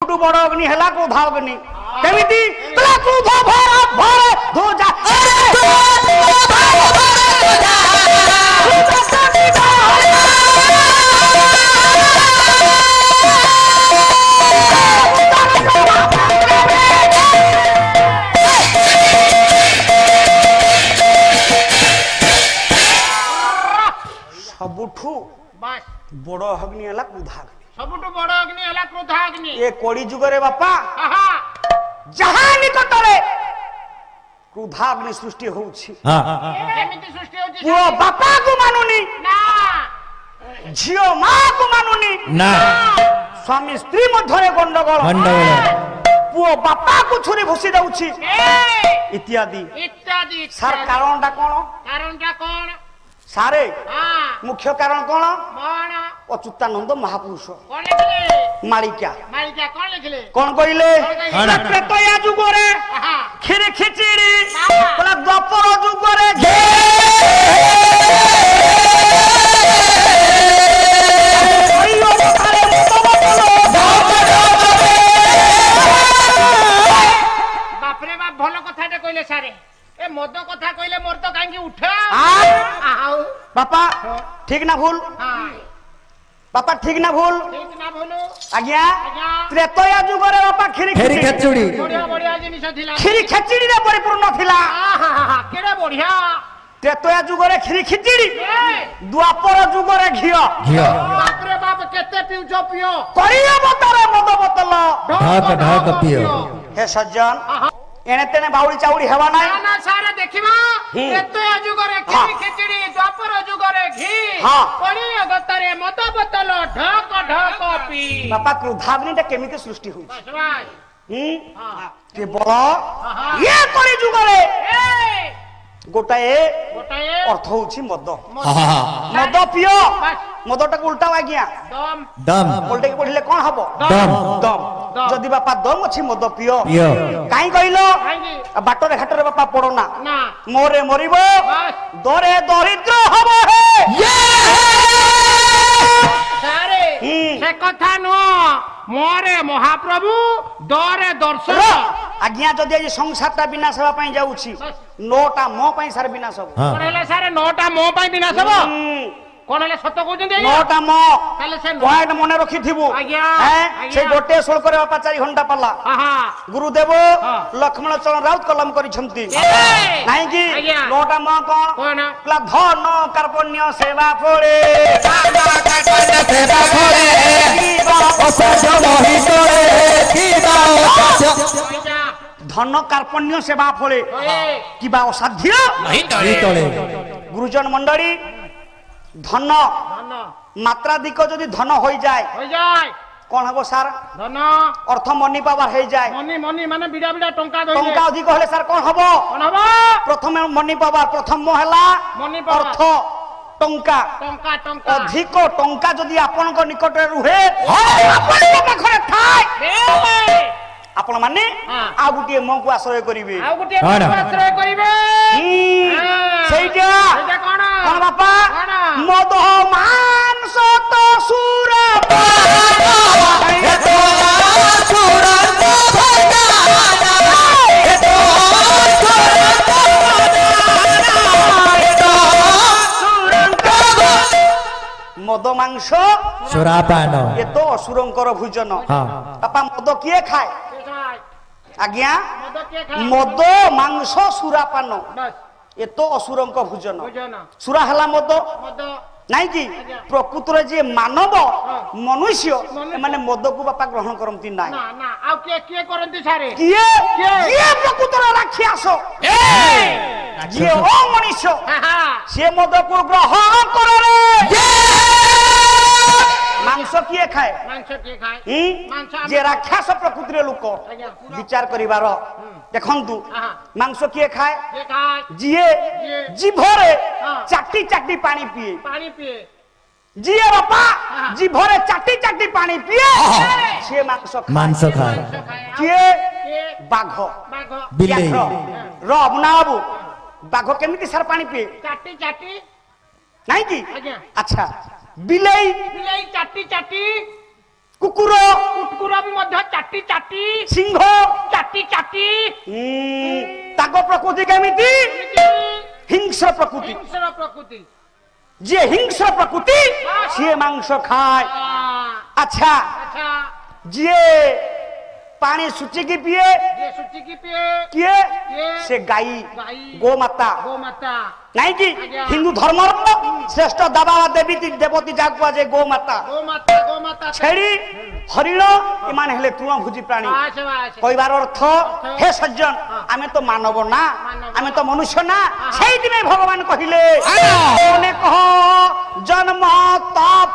सबुठु बड़ अग्नि है क्रोधाग्नि केमिति क्रोध भर भर धो जा सबुठु बड़ अग्नि है क्रोधाग्नि सबुठु बड़ अग्नि है क्रोधाग्नि ये कड़ी जुग रे बापा जहां निकटरे क्रोधाग्नि सृष्टि होउछि केमिति सृष्टि होउछि पुओ बापा को मानुनी ना झियो मां को मानुनी ना स्वामी स्त्री मध्यरे गंडगोल पुओ बापा को छुरी भूसी दउछि इत्यादि इत्यादि सर कारणटा कोन सारे मुख्य कारण कोन अच्युतानंद महापुरुष कोन लिखले मालिका कोन लिखले कोन कइले त्रेतया जुग रे खिरी खिचड़ी बोला द्वापर जुग रे बाप रे बाप भलो कथाटे कइले सारे ए मद कथा कइले मोर तो कांगी उठा पापा ठीक ना भूल पापा ठीक ना भूल आज्ञा त्रेतया जुग रे बापा खिरी खिचड़ी बढ़िया बढ़िया जिनिस थिला खिरी खिचड़ी रे परिपूर्ण थिला केडा बढ़िया त्रेतया जुग रे खिरी खिचड़ी द्वापर जुग रे घियो बाप रे बाप केते पिउछो पियो करिया बतारे मद बोतल ढाक ढाक पियो हे सज्जन एने तेने बाउली चाउली हेवा नाही ना सारा देखिबा त्रेतया जुग रे खिरी खिचड़ी द्वापर जुग रे घी करिया गतरे मद बोतल ढाक ढाक पी बापा क्रोधाग्निटा केमिति सृष्टि होई बस भाई केवल ये करी जुग रे गोटाए अर्थ होछि मद मद पियो मदटा उल्टा आज्ञा दम दम उल्टे के पढ़िले कोन हबो दम दम जदि बापा दम अछि मद पियो काई कहिलो बाटरे घाटरे बापा पड़ो ना मोरे मरिबो दरे दरिद्र हबो हे सारे से कथा नो मोरे महाप्रभु दरे दर्शन आज्ञा जदि आज संसारटा विनाश हवा पई जाउछि नोटा मो पई सार विनाश हबो कोन हेले सारे नोटा मो पई विनाश हबो कोन हेले सत्य कहउछन नोटा मो ताले से पॉइंट मने रखिथिबो हैं से गोटे सोल करे बापा 4 घंटा पल्ला गुरुदेव लक्ष्मण चरण राउत कलम करि छंती नाही कि नोटा मो कोन प्ला धन कार्पण्य सेवा फोड़े सेवा फोड़े असज मोहि तोड़े धन कार्पण्य सेवा फोड़े किबा असाध्य नहीं तोड़े गुरुजन मंडली धन मात्राधिक जदि धन हो जाए कौन हम सार धन अर्थ मनी पावर हो जाए मनी मनी माने बिडा बिडा टंका टंका अधिक हेले सार कौन हबो प्रथम मनी पावर प्रथम हला अर्थ टंका टंका टंका अधिक टंका जदि आपन को निकट रुहे आपन को पाखरे थाए आपण माने आ गुटिए मो को आश्रय करिवे आ गुटिए मो को आश्रय करिवे सेटा कोन कोन बापा मद मांस तो सुर मद मांस सुरापान ये तो असुरंकर भोजन बापा मद किए खाए आज्ञा मद मांस सुरापान ये तो असुरंक भोजन सुरा हला मद नहीं कि प्रकृत रे जे मानव मनुष्य माने मद को बापा ग्रहण करंती नाही ना ना आ के के करंती सारे किए किए प्रकृत रे राक्षस जे ओ मनुष्य से मद को ग्रहण करे रे मांस किए खाए जे राक्षस प्रकृति रे लोक विचार करिवार देखंतु मांस किए खाए जिए जीभरे चाटी चाटी पानी पिए जिए बापा जीभरे चाटी चाटी पानी पिए से मांस खाए किए बाघ बिल्ली रब नाबू बाघ केमिति सार पानी पिए चाटी चाटी नहीं कि अच्छा बिलाई बिलाई चाटी चाटी কুকুর কুকুর ବି ମଧ୍ୟ ଚାଟି ଚାଟି সিংহ ଚାଟି ଚାଟି তাଙ୍କ প্রকৃতি কেমিতি হিংস্র প্রকৃতি ହିଂସ୍ର ପ୍ରକୃତି যে হিংস্র প্রকৃতি সে মাংস খায় আচ্ছা ଆଚ୍ଛା যে পানি সুচিকি পিয়ে ଯିଏ ଶୁଚିକି ପିଏ কিয়ে କିଏ সে গাই ଗାଈ গোমাতা ଗୋମାତା নাই কি হিন্দু ধর্মর শ্রেষ্ঠ দেবা দেবী দেবতী যা কুয়াযাଏ গোমাতা ଗୋମାତା ଛେଳି হরিণ এମାନେ ହେଲେ তৃণভোজী প্রাণী ବାସ ବାସ কইবার অর্থ হে সজ্জন আমি তো মানব না আমি তো মনুষ্য না সেইদিনে ভগবান কহিলে মনে কহ জন্ম তপ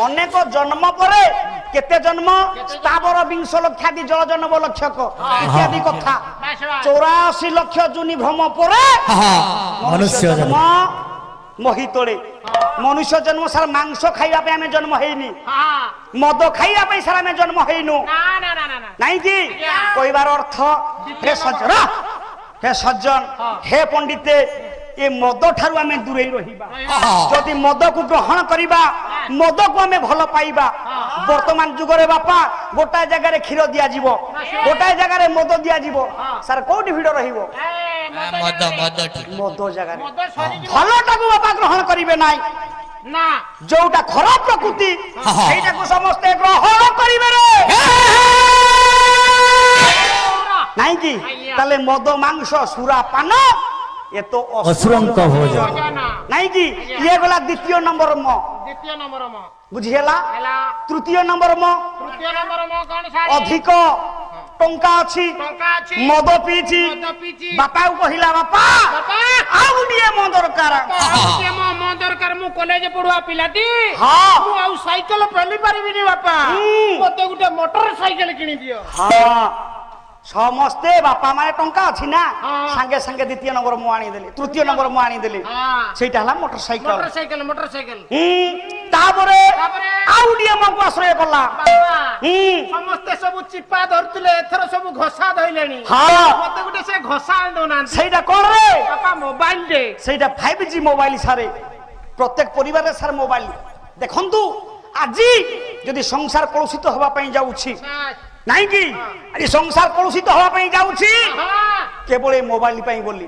অনেক জন্ম পরে কেতে জন্ম স্থাবর বিংশ লক্ষাদি জল জন্ম লক্ষক ইত্যাদি কথা 84 লক্ষ জুনি ভ্রম পরে মনুষ্য জন্ম মহিতলে মনুষ্য জন্ম সার মাংস খাইবা পাই আমি জন্ম হইনি মদ খাইবা পাই সার আমি জন্ম হইনু নাই কি কইবার অর্থ হে সজ্জন হে সজ্জন হে পণ্ডিতে এ মদ ঠারু আমি দূরে রহিবা যদি মদকু গ্রহণ করিবা মদকু আমি ভাল পাইবা বর্তমান যুগরে বাপা গোটায় জায়গায় ক্ষীর দিয়া যাব গোটায় জায়গায় মদ দিয়া যাব স্যার কোটি ভিড় রহিব মদ জায়গায় ভালটাকু বাপা গ্রহণ করিবে নাই না যোটা খারাপ প্রকৃতি সেইটাকু সমস্তে গ্রহণ করিবে রে নাই কি তাহলে মদ মাংস সুরা পান এ তো অসুরঙ্ক ভোজন নাই কি ইয়ে গলা দ্বিতীয় নম্বর ম দ্বিতীয় নম্বর ম বুঝি হেলা ହେଲା তৃতীয় নম্বর ম ତୃତୀୟ ନମ୍ବର ମ କଣ ସାର ଅଧିକ ଟଙ୍କା ଅଛି ଟଙ୍କା ଅଛି ମଦ ପିଇଛି ମଦ ପିଇଛି ବାପାକୁ କହିଲା ବାପା ବାପା ଆଉ ଟିକେ ମ ଦରକାର ଆଉ ମୋ ଦରକାର ମୁଁ କଲେଜ ପଢୁଆ ପିଲାଟି ହଁ ମୁଁ ଆଉ ସାଇକେଲ ପେଲି ପାରିବିନି ବାପା ମତେ ଗୋଟେ ମୋଟର ସାଇକେଲ କିଣି ଦିଅ ହଁ ସମସ୍ତେ ବାପା ମାନେ ଟଙ୍କା ଅଛି ନା ହଁ। ସାଙ୍ଗେ ସାଙ୍ଗେ ଦ୍ୱିତୀୟ ନମ୍ବର ମୁଁ ଆଣିଦେଲି ତୃତୀୟ ନମ୍ବର ମୁଁ ଆଣିଦେଲି ସେଇଟା ହେଲା ମୋଟର ସାଇକେଲ ମୋଟର ସାଇକେଲ ତାପରେ ତାପରେ ଆଉ ଟିକେ ମକୁ ଆଶ୍ରୟ କଲା ବାପା ହୁଁ ସମସ୍ତେ ସବୁ ଚିପା ଧରୁଥିଲେ ଏଥର ସବୁ ଘଷା ଧଇଲେଣି ହଁ ମତେ ଗୋଟେ ସେ ଘଷା ଆଣି ଦଉନାହାନ୍ତି ସେଇଟା କଣ ରେ ବାପା ମୋବାଇଲ ରେ ସେଇটা 5G মোবাইল সারে প্রত্যেক পরিবারে সার মোবাইল দেখন্তু আজি যদি সংসার কলুষিত হওয়া পাই যাଉଛି নাই কি আজি সংসার কলুষিত হওয়া পাই যাଉଛି কেবল এই মোবাইল পাই বলি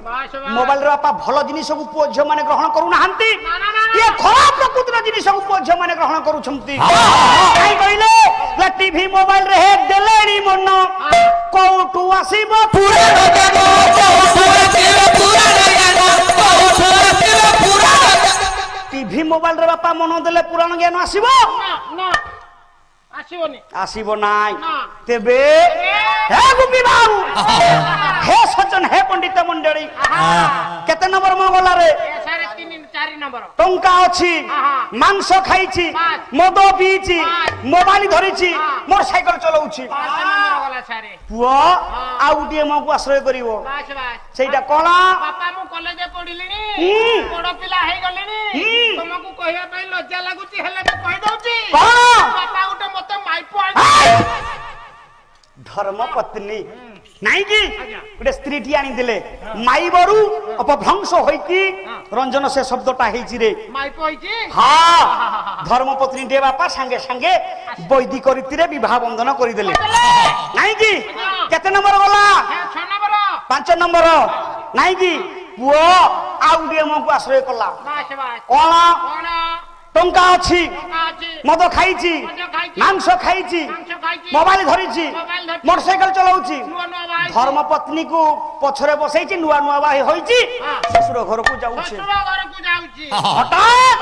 মোবাইল রে বাপা ভালো জিনিস সব পুଅ ঝিଅ মানে গ্রহণ করু নাহান্তি এ খরাপ প্রকৃতির জিনিস সব পুଅ ঝিଅ মানে গ্রহণ করুছন্তি কাই কইলে লা টিভি মোবাইল রে হেক দেলেনি মন কোউটু আসিব পুরা জ্ঞান কোউটু আসিব পুরা জ্ঞান কোউটু আসিব পুরা টিভি মোবাইল রে বাপা মন দেলে পুরাণ জ্ঞান আসিব না আসিবনি আসিব নাই তেবে হে গোপী বাবু হে সজ্জন হে পণ্ডিত মণ্ডলী কেতে নম্বর মঙ্গলা রে 4 নম্বর টঙ্কা ଅଛି মাংস খাইছি মদ পিইছি মোবাইল ধরিছি মোটরসাইকেল চলাউছি পুଅ ଆଉ ଗୋଟିଏ ମକୁ ଆଶ୍ରୟ କରିବ ସେଇଟା କଣ ବାପା ମୁଁ କଲେଜ ପଢିଲିଣି ବଡ ପିଲା ହେଇଗଲିଣି ତମକୁ କହିବା ପାଇଁ ଲଜ୍ଜା ଲାଗୁଛି ହେଲେ ମୁଁ କହି ଦଉଛି କଣ ବାପା ଗୋଟେ ମତେ ମାଇପ ଧର୍ମ ପତ୍ନୀ ନାଇଁ କି ଗୋଟେ ସ୍ତ୍ରୀଟି ଆଣିଥିଲେ ମାଇବରୁ ଅପଭ୍ରଂଶ ହୋଇକି ରଞ୍ଜନ ସେ ଶବ୍ଦଟା ହେଇଛି ରେ ମାଇପ ହେଇଛି ହଁ ଧର୍ମ ପତ୍ନୀ ଟେ ବାପା ସାଙ୍ଗେ ସାଙ୍ଗେ ବୈଦିକ ରୀତିରେ ବିବାହ ବନ୍ଧନ କରିଦେଲେ ନାଇଁ କି କେତେ ନମ୍ବର ଗଲା 6 নম্বর 5 ନମ୍ବର ନାଇଁ କି ପୁଅ ଆଉ ଟିକେ ମକୁ ଆଶ୍ରୟ କଲା ବାସ୍ ବାସ୍ କଣ କଣ ଟଙ୍କା ଅଛି ଅଛି ମଦ ଖାଇଛି ମାଂସ ଖାଇଛି ମୋବାଇଲ ଧରିଛି ମୋଟରସାଇକେଲ ଚଲାଉଛି ଧର୍ମ ପତ୍ନୀକୁ ପଛରେ ବସେଇଛି ନୂଆ ନୂଆ ବାହା ହୋଇଛି ଶ୍ୱଶୁର ଘରକୁ ଯାଉଛି ହଠାତ୍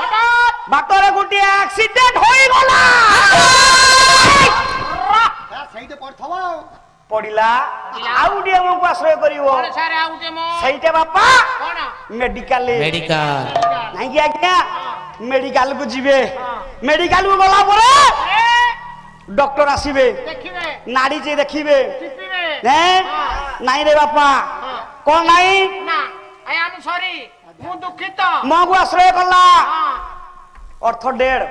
ବାଟରେ ଗୋଟିଏ ଆକ୍ସିଡେଣ୍ଟ ହୋଇଗଲା ପଡିଲା ଆଉ ଟିକେ ଆମକୁ ଆଶ୍ରୟ କରିବ ସେଇଟା ବାପା ମେଡିକାଲ ନାଇଁକି ଆଜ୍ଞା মেডিকাল কু যাবে মেডিকাল কু গলা পরে ডক্টর আসবে নাড়ি যে দেখবে নাই রে বাপা কোন নাই না আই এম সরি মু দুঃখিত মগু আশ্রয় কলা অর্থ ডেড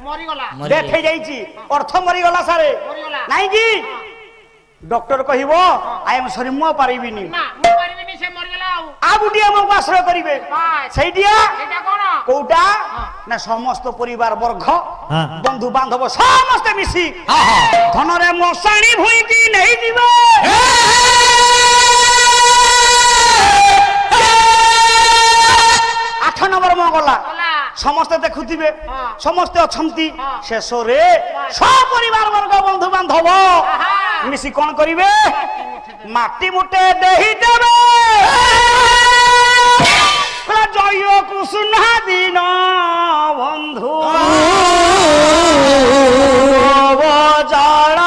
মরি গলা ডেথ হয়ে যাইছি অর্থ মরি গলা সারে মরিগলা। নাই কি ডক্টর কহিব আই এম সরি মু পারিবিনি না মু পারিবিনি সে মরি গলা আ বুটিয়া মগু আশ্রয় করিবে বাস। সেইটিয়া এটা কোন কোটা না সমস্ত পরিবার বর্গ হ্যাঁ। বন্ধু বান্ধব সমস্তে মিশি ধনরে মশাণী ভুইকি নেই দিবে 8 নম্বর মগলা গলা সমস্তে দেখুথিবে হ্যাঁ। সমস্তে অছন্তি হ্যাঁ। শেষরে সপরিবার বর্গ বন্ধু বান্ধব আহা। মিশি কোন করিবে মাটি মুটে দেহি দেবে জয় কুসুনা দিন বন্ধু জড়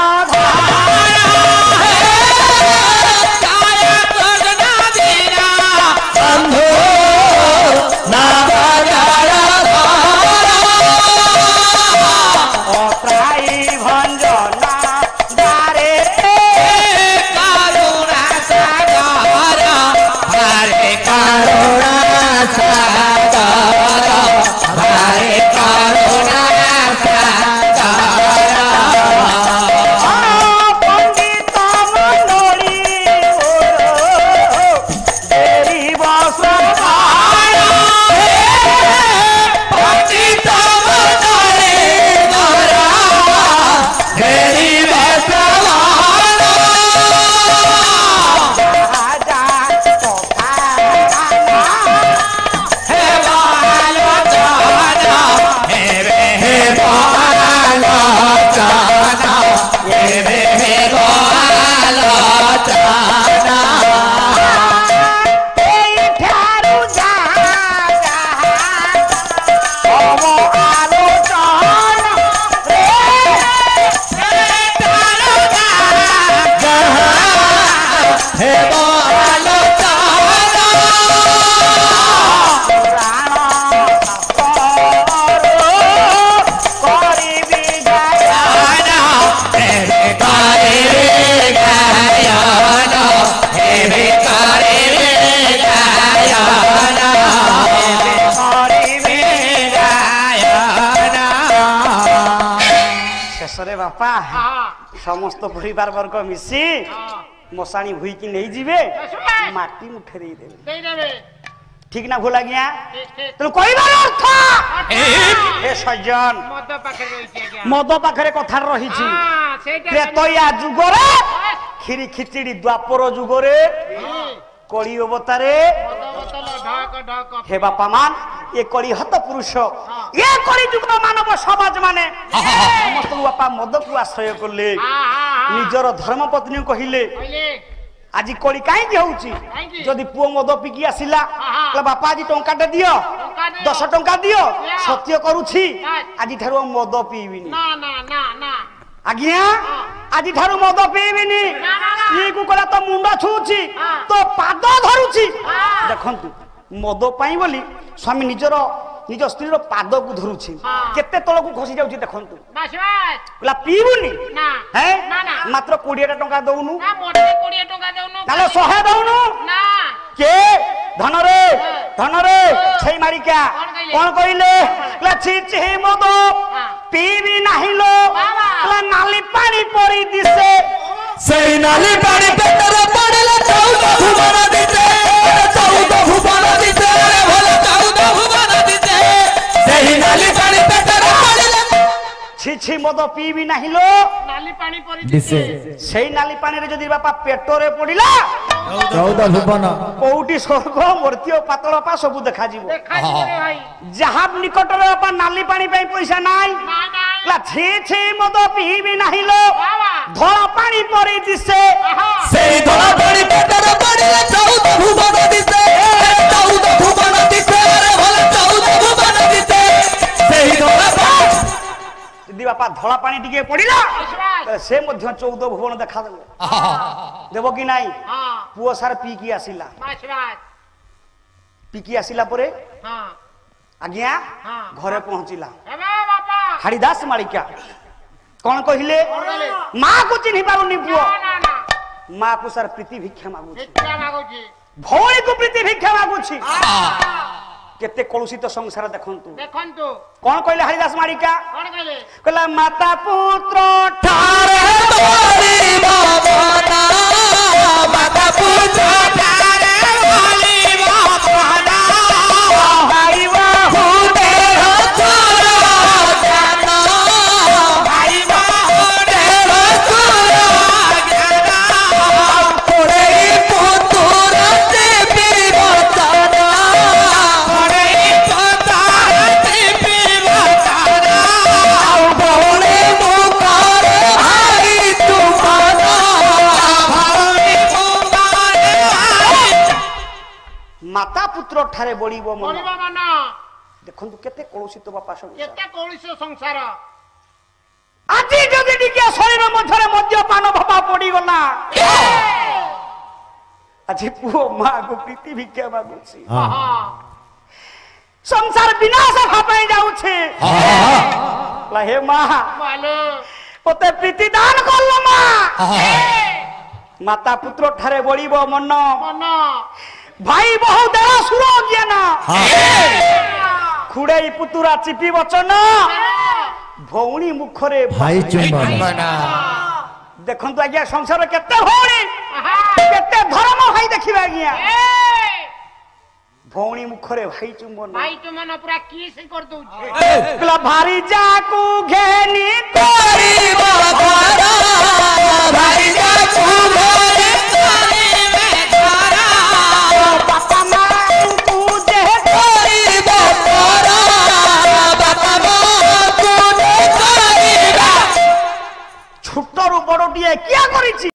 সমস্ত পরিবার বর্গ মিশি মশাণী ভুইকি নেই যাবে মাটি মুঠে দেই দেবে ঠিক না ভুল আজ্ঞা তুমি কইবার অর্থ হে সজ্জন মদ পাখরে কথা রহিছি ত্রেতয়া যুগরে খিরি খিচড়ি দ্বাপর যুগরে কলি অবতারে হে বাপা মান এ কলি হত পুরুষ এ কলি যুগ মানব সমাজ মানে সমস্ত বাপা মদকু আশ্রয় করলে নিজর ধর্মপত্নী কহিলে আজি কলি কাইকি হউছি যদি পুଅ মদ পিকি আসিলা বাপা আজি টঙ্কাটা দিও 10 টঙ্কা দিও সত্য করুছি আজি ঠারু মদ পিবিনি না না না না আজ্ঞা আজি ঠারু মদ পিবিনি স্ত্রীକୁ কলা তো মুন্ড ছুছি তো পাদ ধরুছি দেখন্তু মদ পাই বলি স্বামী নিজর নিজ স্ত্রীর পাদকু ধরুছি কেতে তলকু খসি যাଉଛି দেখন্তু কলা পিবুনি না হ্যাঁ না না মাত্র 20 টঙ্কা দউনু না মোটে 20 টঙ্কা দেউনু তাহলে 100 দউনু না কে ধনরে সেই মারিকা কোন কইলে ছি ছি মদ পিবি নাহিলো নালি পানি পরি দিছে সেই নালি পানি পেটরে পড়লে 14 ভুবন দিতে 14 ভুবন দিতে ভালো 14 ভুবন দিতে সেই নালি পানি পেটরে পড়লে ছি ছি মদ পিবি নাহিলো নালি পানি পরি দিছে সেই নালি পানিরে যদি বাপা পেটরে পড়িলা 14 ভুবন কোউটি স্বর্গ মর্ত্য পাতল পা সবু দেখা যিব দেখা দিবে ভাই যাহা নিকটরে বাপা নালি পানি পাই পয়সা নাই না না লা ছি ছি মদ পিবি নাহিলো বাবা ধরা পানি পরি দিছে সেই ধরা পানি পেটরে পড়লে 14 ভুবন দিতে 14 ভুবন দিতে ভালো 14 ভুবন দিতে সেই ধরা পানি যদি বাপা ধলা পানি টিকে পড়িলা সে মধ্য 14 ভুবন দেখা দেব দেব কি নাই হ্যাঁ পুଅ সার পিকি আসিলা বাস পিকি আসিলা পরে হ্যাঁ আজ্ঞা হ্যাঁ। ঘরে পৌঁছিলা এমা বাবা হাড়িদাস মালিকা কোন কহিলে কহিলে? মা কো চিনি পারুনি পুଅ না না না মা কো সার প্রীতি ভিক্ষা মাগুছি ভিক্ষা মাগুছি भौणी को प्रीति भिक्षा मागुछि केते कलुषित संसार देखंतु देखंतु कोन कहले हरिदास मारिका कोन कहले कहला माता पुत्र ठारे बोली बाबा माता पुत्र ठारे बोली बाबा भाई बाहु तेरा चोरा जाना भाई बाहु तेरा चोरा जाना थोड़े पुत्र से भी बचाना थोड़े पुत्र से भी बचाना भोले मुकार भाई तुम्हारा भोले मुकार माता पुत्र ठारे बड़ीबो मन बोलिबा मन देखंतु केते कलुषित बापा संसार केते कौलिस संसार আজি যদি টিকে শরীর মধ্যে মদ্যপান ভাবা পড়ি গলা আজি পুও মা গো প্রীতি ভিক্ষা মাগুছি সংসার বিনাশ ভাবে যাউছে লা হে মা মালো ওতে প্রীতি দান করলো মা মাতা পুত্র ঠারে বড়িব মন মন ভাই বহু দেড় সুর জ্ঞান খুড়াই পুতুরা চিপি বচন ভৌণী মুখরে भाई चुम्बन দেখন্তু আজ্ঞা সংসার কেতে ভৌণী কেতে ধর্ম ভাই দেখিবা আজ্ঞা ভৌণী মুখরে ভাই চুম্বন ভাই তো মন পুরা কিস কর দউছে ভারি যাকু ঘেনি तेरी